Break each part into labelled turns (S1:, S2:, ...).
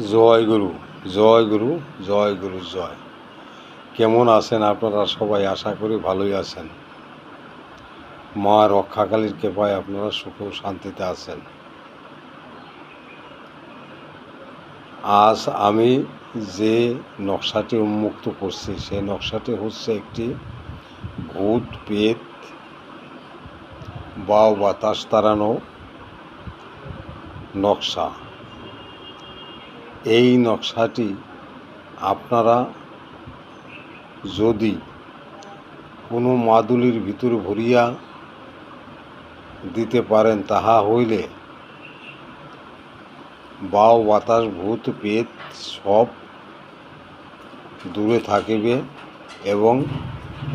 S1: জয় গুরু, জয় গুরু, জয় গুরু, জয়। কেমন আছেন আপনারা সবাই? আশা করি ভালোই আছেন। মা রক্ষাকালীর কৃপায় আপনারা সুখ ও শান্তিতে আছেন। আজ আমি যে নকশাটি উন্মুক্ত করছি সেই নকশাটি হচ্ছে একটি ভূত পেত বা বাতাস তাড়ানো নকশা। এই নকশাটি আপনারা যদি কোনো মাদুলির ভিতর ভরিয়া দিতে পারেন তাহা হইলে বাও বাতাস ভূত পেত সব দূরে থাকিবে এবং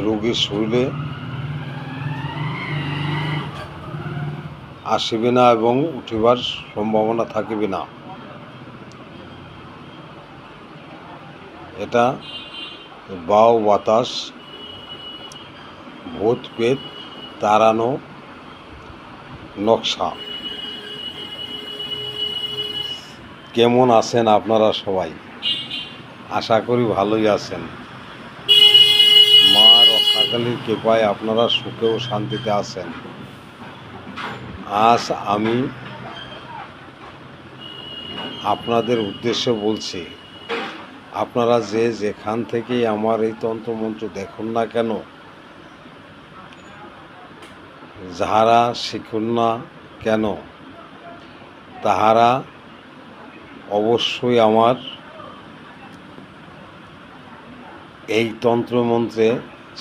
S1: রোগীর শরীরে আসিবে না এবং উঠিবার সম্ভাবনা থাকিবে না। এটা বাও বাতাস ভূত পেত তাড়ানো নকশা। কেমন আছেন আপনারা সবাই? আশা করি ভালোই আছেন। মা রক্ষাকালীর কৃপায় আপনারা সুখে ও শান্তিতে আছেন। আজ আমি আপনাদের উদ্দেশ্যে বলছি, আপনারা যে যেখান থেকেই আমার এই তন্ত্রমন্ত্র দেখুন না কেন, যাহারা শিখুন না কেন, তাহারা অবশ্যই আমার এই তন্ত্রমন্ত্রে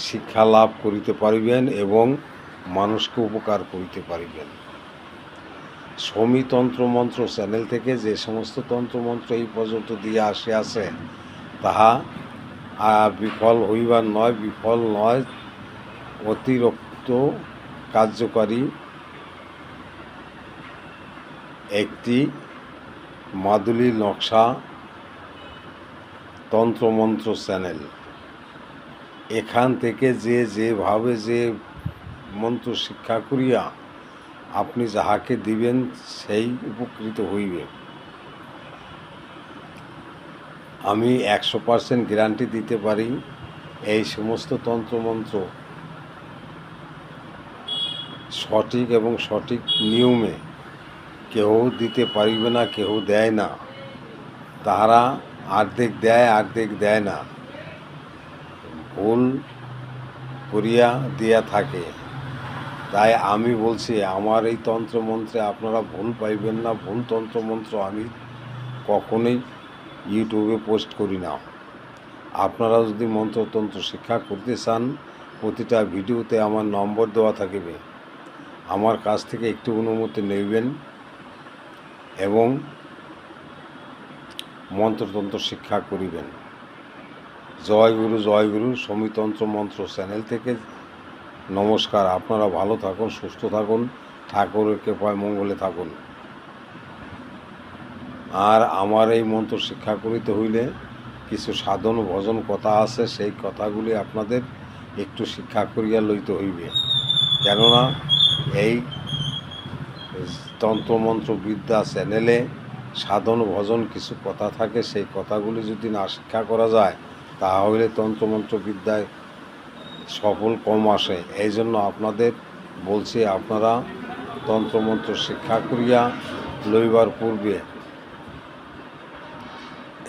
S1: শিক্ষা লাভ করিতে পারিবেন এবং মানুষকে উপকার করিতে পারিবেন। সমী তন্ত্রমন্ত্র চ্যানেল থেকে যে সমস্ত তন্ত্রমন্ত্র এই পর্যন্ত দিয়ে আসিয়াছে তাহা বিফল হইবার নয়, বিফল নয়, অতিরিক্ত কার্যকারী একটি মাদুলি নকশা তন্ত্রমন্ত্র চ্যানেল। এখান থেকে যেভাবে যে মন্ত্র শিক্ষা করিয়া আপনি যাহাকে দিবেন সেই উপকৃত হইবে। আমি 100% গ্যারান্টি দিতে পারি, এই সমস্ত তন্ত্রমন্ত্র সঠিক এবং সঠিক নিয়মে কেউ দিতে পারিবে না, কেউ দেয় না। তাহারা অর্ধেক দেয়, অর্ধেক দেয় না, ভুল করিয়া দিয়া থাকে। তাই আমি বলছি, আমার এই তন্ত্রমন্ত্রে আপনারা ভুল পাইবেন না। ভুল তন্ত্রমন্ত্র আমি কখনোই ইউটিউবে পোস্ট করি না। আপনারা যদি মন্ত্রতন্ত্র শিক্ষা করতে চান, প্রতিটা ভিডিওতে আমার নম্বর দেওয়া থাকিবে। আমার কাছ থেকে একটু অনুমতি নেবেন এবং মন্ত্রতন্ত্র শিক্ষা করিবেন। জয় গুরু, জয় গুরু। সমীতন্ত্র মন্ত্র চ্যানেল থেকে নমস্কার। আপনারা ভালো থাকুন, সুস্থ থাকুন, ঠাকুরের কৃপায় মঙ্গলে থাকুন। আর আমার এই মন্ত্র শিক্ষা করিতে হইলে কিছু সাধন ভজন কথা আছে, সেই কথাগুলি আপনাদের একটু শিক্ষা করিয়া লইতে হইবে। কেননা এই তন্ত্রমন্ত্র বিদ্যা চ্যানেলে সাধন ভজন কিছু কথা থাকে, সেই কথাগুলি যদি না শিক্ষা করা যায় তাহলে তন্ত্রমন্ত্র বিদ্যায় সফল কম আসে। এই জন্য আপনাদের বলছি, আপনারা তন্ত্রমন্ত্র শিক্ষা করিয়া লইবার পূর্বে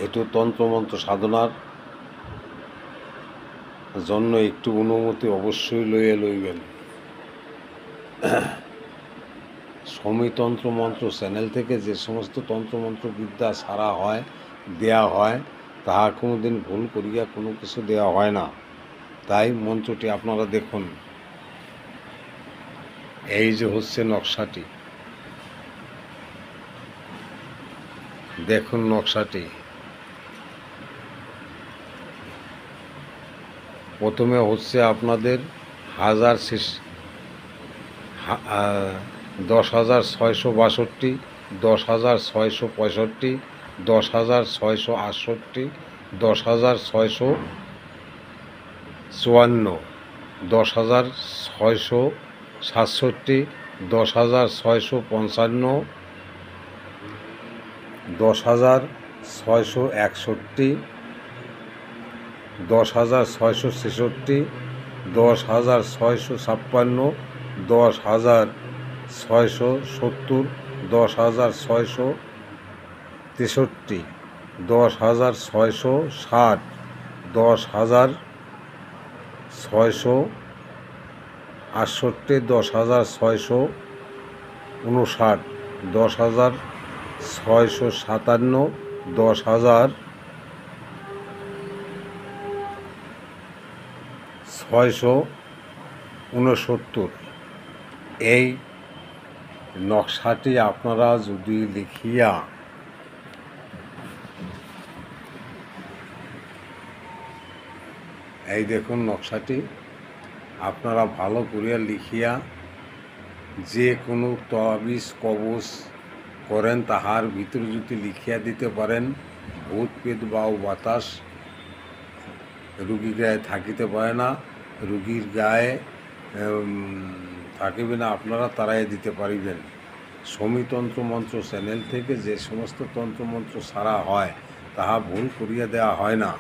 S1: একটু তন্ত্রমন্ত্র সাধনার জন্য একটু অনুমতি অবশ্যই লইবেন। সমী তন্ত্রমন্ত্র চ্যানেল থেকে যে সমস্ত তন্ত্রমন্ত্র বিদ্যা সারা হয়, দেয়া হয়, তাহা কোনো দিন ভুল করিয়া কোনো কিছু দেওয়া হয় না। তাই মন্ত্রটি আপনারা দেখুন। এই যে হচ্ছে নকশাটি, দেখুন নকশাটি। প্রথমে হচ্ছে আপনাদের 10,662, 10,665, 10,668, 10,654, 10,667, 10,655, 10,000, 661, 10,666, 10,656, 10,670, 10,663, 10,660, 10,668, 10,659, 10,657, 10,669। এই নকশাটি আপনারা যদি লিখিয়া এই দেখুন নকশাটি আপনারা ভালো করিয়া লিখিয়া যে কোনো তাবিজ কবজ করেন তাহার ভিতরে যদি লিখিয়া দিতে পারেন, ভূত পেত বা বাতাস রুগীর গায়ে থাকিতে পারে না, রুগীর গায়ে থাকিবে না, আপনারা তারাই দিতে পারিবেন। সমীতন্ত্র মন্ত্র চ্যানেল থেকে যে সমস্ত তন্ত্রমন্ত্র সারা হয় তাহা ভুল করিয়া দেওয়া হয় না।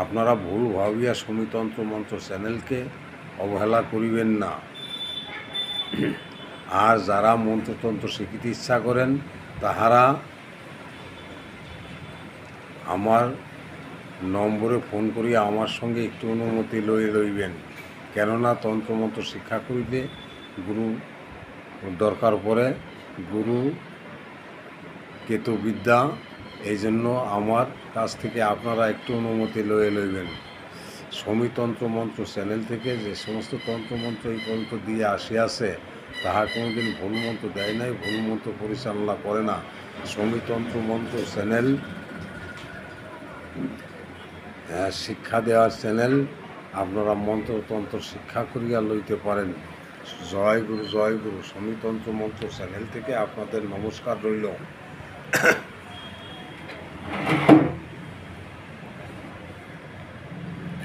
S1: আপনারা ভুল ভাবিয়া সমীতন্ত্র মন্ত্র চ্যানেলকে অবহেলা করিবেন না। আর যারা মন্ত্রতন্ত্র শিখিতে ইচ্ছা করেন তাহারা আমার নম্বরে ফোন করিয়া আমার সঙ্গে একটু অনুমতি লইবেন। কেননা তন্ত্রমন্ত্র শিক্ষা করিতে গুরু দরকার পড়ে, গুরু কেতুবিদ্যা। এই জন্য আমার কাছ থেকে আপনারা একটু অনুমতি লইবেন। সমীতন্ত্র মন্ত্র চ্যানেল থেকে যে সমস্ত তন্ত্রমন্ত্র এই পর্যন্ত দিয়ে আসিয়াছে তাহা কোনোদিন ভুল মন্ত্র দেয় নাই, ভুল মন্ত্র পরিচালনা করে না। সমীতন্ত্র মন্ত্র চ্যানেল শিক্ষা দেওয়ার চ্যানেল। আপনারা মন্ত্রতন্ত্র শিক্ষা করিয়া লইতে পারেন। জয় গুরু, জয় গুরু। সমীতন্ত্র মন্ত্র চ্যানেল থেকে আপনাদের নমস্কার রইল।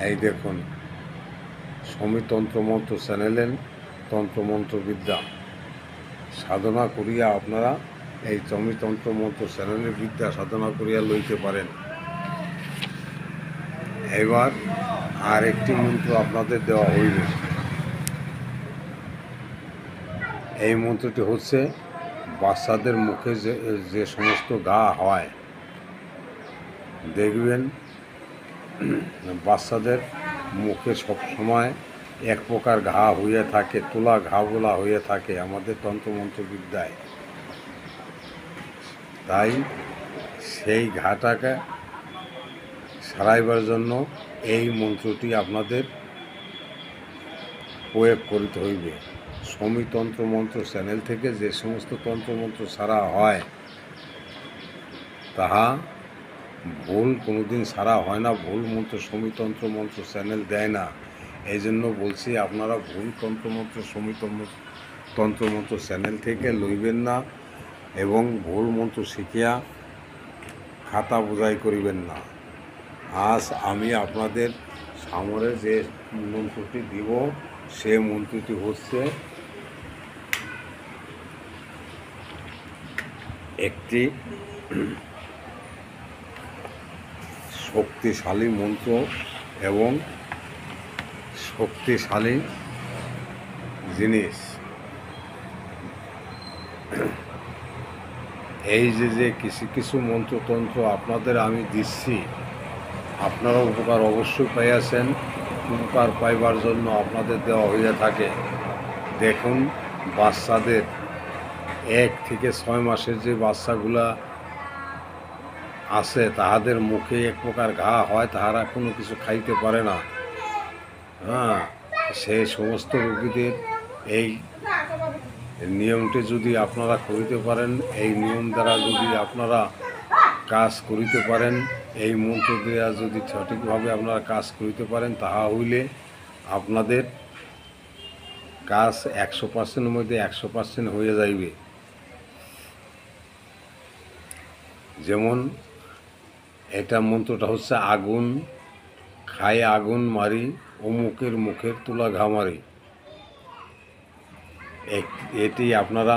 S1: এই দেখুন সমীতন্ত্র মন্ত্র চ্যানেলের তন্ত্রমন্ত্র বিদ্যা সাধনা করিয়া আপনারা এই সমীতন্ত্র মন্ত্র চ্যানেলের বিদ্যা সাধনা করিয়া লইতে পারেন। এবার আর একটি মন্ত্র আপনাদের দেওয়া হইবে। এই মন্ত্রটি হচ্ছে বাচ্চাদের মুখে যে সমস্ত ঘা হয়, দেখবেন বাচ্চাদের মুখে সবসময় এক প্রকার ঘা হইয়া থাকে, তোলা ঘাগুলা হইয়া থাকে আমাদের তন্ত্রমন্ত্র বিদ্যায়। তাই সেই ঘাটাকে সারাইবার জন্য এই মন্ত্রটি আপনাদের প্রয়োগ করিতে হইবে। সমীতন্ত্র মন্ত্র চ্যানেল থেকে যে সমস্ত তন্ত্রমন্ত্র সারা হয় তাহা ভুল কোনোদিন সারা হয় না। ভুল মন্ত্র সমীতন্ত্র মন্ত্র চ্যানেল দেয় না। এই জন্য বলছি আপনারা ভুল তন্ত্রমন্ত্র তন্ত্রমন্ত্র চ্যানেল থেকে লইবেন না এবং ভুল মন্ত্র শিখিয়া খাতা বোঝাই করিবেন না। আজ আমি আপনাদের সামনে যে মন্ত্রটি দিব সে মন্ত্রটি হচ্ছে একটি শক্তিশালী মন্ত্র এবং শক্তিশালী জিনিস। এই যে কিছু কিছু মন্ত্রতন্ত্র আপনাদের আমি দিচ্ছি, আপনারা উপকার অবশ্যই পাইয়াছেন। উপকার পাইবার জন্য আপনাদের দেওয়া হইয়া থাকে। দেখুন বাচ্চাদের 1 থেকে 6 মাসের যে বাচ্চাগুলা আছে তাহাদের মুখে এক প্রকার ঘা হয়, তাহারা কোনো কিছু খাইতে পারে না। সেই সমস্ত রোগীদের এই নিয়মটি যদি আপনারা করিতে পারেন, এই নিয়ম দ্বারা যদি আপনারা কাজ করিতে পারেন, এই মন্ত্র দেওয়া যদি সঠিকভাবে আপনারা কাজ করিতে পারেন, তাহা হইলে আপনাদের কাজ 100%-এর মধ্যে 100% হয়ে যাইবে। যেমন এটা মন্ত্রটা হচ্ছে আগুন খায় আগুন মারি, অমুকের মুখের তুলা ঘামারি। এটি আপনারা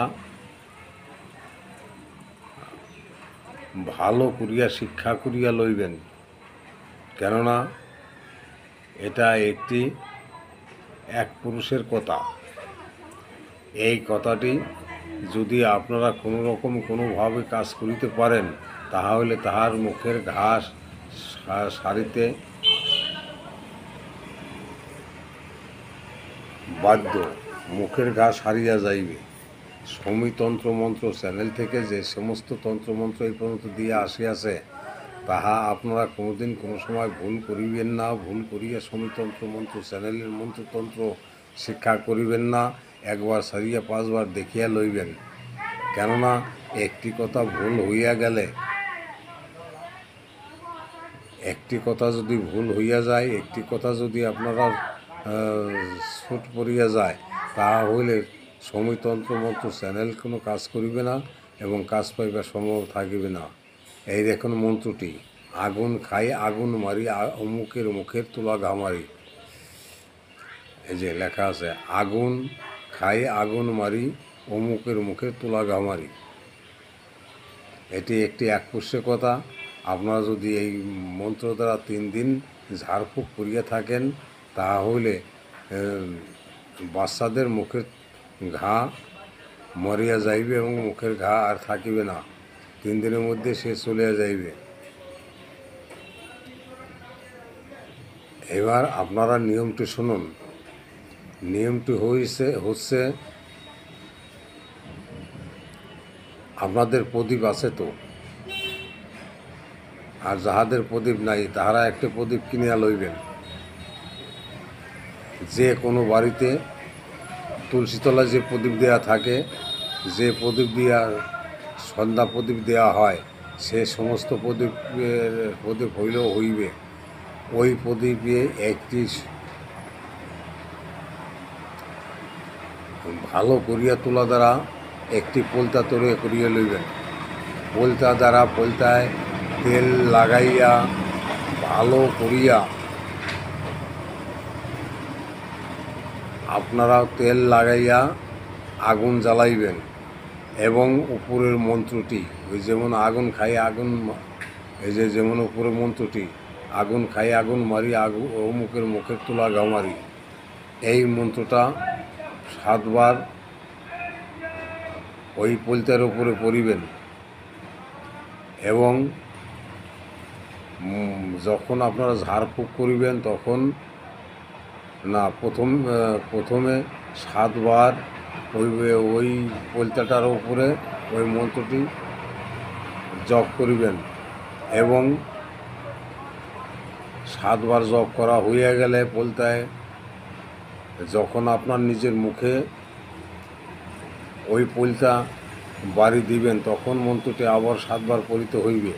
S1: ভালো করিয়া শিক্ষা করিয়া লইবেন, কেননা এটা একটি এক পুরুষের কথা। এই কথাটি যদি আপনারা কোনো রকম কোনোভাবে কাজ করিতে পারেন, তাহলে তাহার মুখের ঘাস সারিতে বাধ্য, মুখের ঘা সারিয়া যাইবে। সমী তন্ত্রমন্ত্র চ্যানেল থেকে যে সমস্ত তন্ত্রমন্ত্র এই পর্যন্ত দিয়ে আসিয়াছে, তাহা আপনারা কোনোদিন কোনো সময় ভুল করিবেন না। ভুল করিয়া সমী তন্ত্রমন্ত্র চ্যানেলের মন্ত্রতন্ত্র শিক্ষা করিবেন না। একবার সারিয়া 5 বার দেখিয়া লইবেন, কেননা একটি কথা ভুল হইয়া গেলে, একটি কথা যদি ভুল হইয়া যায়, একটি কথা যদি আপনারা ছুট পড়িয়া যায়, তাহলে সমী তন্ত্রমন্ত্র চ্যানেল কোনো কাজ করিবে না এবং কাজ পাইবার সম্ভব থাকিবে না। এই দেখুন মন্ত্রটি, আগুন খাই আগুন মারি অমুকের মুখের তুলা ঘামারি। এই যে লেখা আছে, আগুন খাই আগুন মারি অমুকের মুখের তুলা ঘামারি। এটি একটি একপুষ্যের কথা। আপনারা যদি এই মন্ত্র দ্বারা 3 দিন ঝাড়ফুঁক করিয়া থাকেন, তাহলে বাচ্চাদের মুখের ঘা মরিয়া যাইবে এবং মুখের ঘা আর থাকিবে না। 3 দিনের মধ্যে সে চলিয়া যাইবে। এবার আপনারা নিয়মটি শুনুন। নিয়মটি হচ্ছে আপনাদের প্রদীপ আছে তো, আর যাহাদের প্রদীপ নাই তাহারা একটা প্রদীপ কিনিয়া লইবেন। যে কোনো বাড়িতে তুলসীতলায় যে প্রদীপ দেওয়া থাকে, যে প্রদীপ দিয়া সন্ধ্যা প্রদীপ দেওয়া হয়, সে সমস্ত প্রদীপ হইলেও হইবে। ওই প্রদীপে একটি ভালো করিয়া তোলা দ্বারা একটি পোলতা তৈরি করিয়া লইবেন। পোলতা দ্বারা পোলতায় তেল লাগাইয়া ভালো করিয়া আপনারা তেল লাগাইয়া আগুন জ্বালাইবেন এবং উপরের মন্ত্রটি, ওই যেমন আগুন খাই আগুন, এই যে যেমন উপরের মন্ত্রটি, আগুন খাই আগুন মারি অমুকের মুখের তুলা ঘামারি, এই মন্ত্রটা 7 বার ওই পোলতার উপরে পড়িবেন। এবং যখন আপনারা ঝাড়ফুঁক করিবেন তখন না, প্রথমে 7 বার ওই পোলতাটার উপরে ওই মন্ত্রটি জপ করিবেন এবং 7 বার জপ করা হইয়া গেলে পোলতায় যখন আপনার নিজের মুখে ওই পোলতা বাড়ি দিবেন, তখন মন্ত্রটি আবার 7 বার পড়িতে হইবে।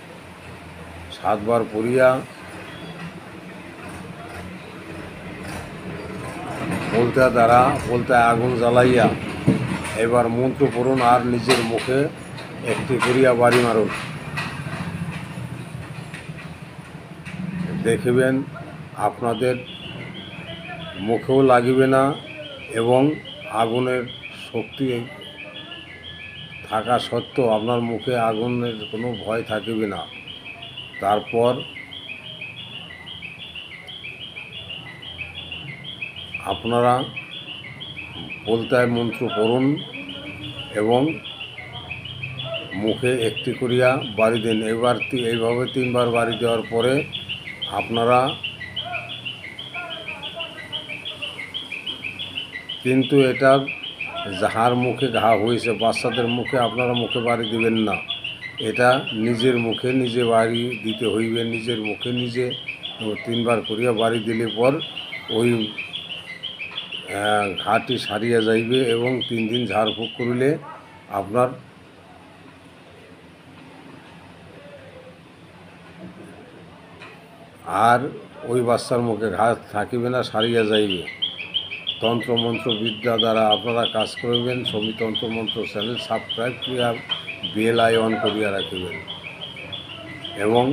S1: 7 বার পড়িয়া পোলতায় আগুন জ্বালাইয়া এবার মন্ত্র পড়ুন আর নিজের মুখে একটি করিয়া বাড়ি মারুন। দেখবেন আপনাদের মুখেও লাগিবে না এবং আগুনের শক্তি থাকা সত্ত্বেও আপনার মুখে আগুনের কোনো ভয় থাকিবে না। তারপর আপনারা পোলতায় মন্ত্র পড়ুন এবং মুখে একটি করিয়া বাড়ি দিন। এইভাবে 3 বার বাড়ি দেওয়ার পরে আপনারা কিন্তু এটা যাহার মুখে ঘা হয়েছে, বাচ্চাদের মুখে আপনারা মুখে বাড়ি দিবেন না। এটা নিজের মুখে নিজে বাড়ি দিতে হইবে। নিজের মুখে নিজে 3 বার করিয়া বাড়ি দিলে পর ওই ঘাটি সারিয়া যাইবে এবং 3 দিন ঝাড়ফুঁক করিলে আপনার আর ওই বাচ্চার মুখে ঘা থাকিবে না, সারিয়া যাইবে। তন্ত্রমন্ত্র বিদ্যা দ্বারা আপনারা কাজ করিবেন। সমী তন্ত্রমন্ত্র চ্যানেল সাবস্ক্রাইব করিয়া বেল আইকন করিয়া রাখিবেন এবং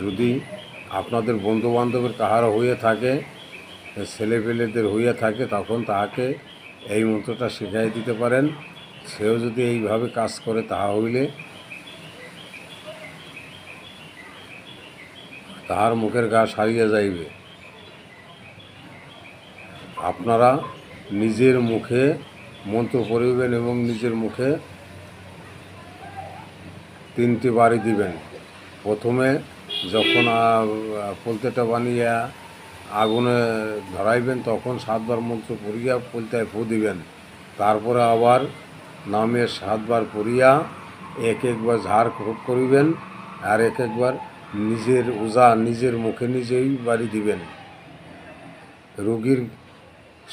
S1: যদি আপনাদের বন্ধুবান্ধবের কাহারও হয়ে থাকে, ছেলেপেলেদের হইয়া থাকে, তখন তাহাকে এই মন্ত্রটা শিখাই দিতে পারেন। সেও যদি এইভাবে কাজ করে, তাহা হইলে তাহার মুখের ঘা সারিয়া যাইবে। আপনারা নিজের মুখে মন্ত্র পড়িবেন এবং নিজের মুখে 3টি বাড়ি দিবেন। প্রথমে যখন পোলতেটা বানিয়া আগুনে ধরাইবেন, তখন 7বার মন্ত্র পড়িয়া পোলতায় ফু দিবেন। তারপরে আবার নামে 7বার পড়িয়া একবার ঝাড় ফুঁক করিবেন, আর একবার নিজের ওজা নিজের মুখে নিজেই বাড়ি দিবেন। রোগীর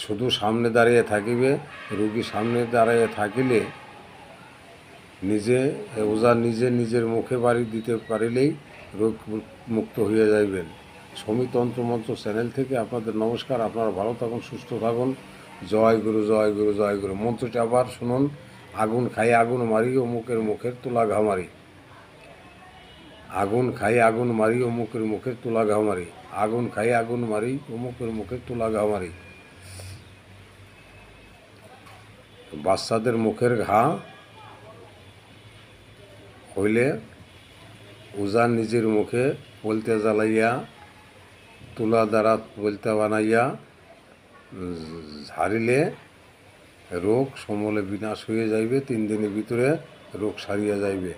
S1: শুধু সামনে দাঁড়িয়ে থাকিবে। রোগী সামনে দাঁড়িয়ে থাকিলে ওজা নিজের মুখে বাড়ি দিতে পারিলেই রোগ মুক্ত হয়ে যাইবেন। সমী তন্ত্রমন্ত্র চ্যানেল থেকে আপনাদের নমস্কার। আপনারা ভালো থাকুন, সুস্থ থাকুন। জয় গুরু, জয় গুরু, জয় গুরু। মন্ত্রটি আবার শুনুন। আগুন খাই আগুন মারি, মুখের তোলা ঘামারি। আগুন খাই আগুন মারি, মুখের তোলা ঘামারি। আগুন খাই আগুন মারি, মুখের তোলা ঘামারি। বাচ্চাদের মুখের ঘা হইলে ওজা নিজের মুখে পোলতে জ্বালাইয়া তুলা দ্বারা পোলতা বানাইয়া ঝাড়িলে রোগ সমূলে বিনাশ হয়ে যাইবে। 3 দিনের ভিতরে রোগ সারিয়া যাইবে।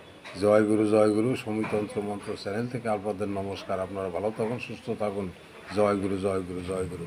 S1: জয় গুরু, জয় গুরু। সমীতন্ত্র মন্ত্র চ্যানেল থেকে আপনাদের নমস্কার। আপনারা ভালো থাকুন, সুস্থ থাকুন। জয় গুরু, জয় গুরু, জয় গুরু।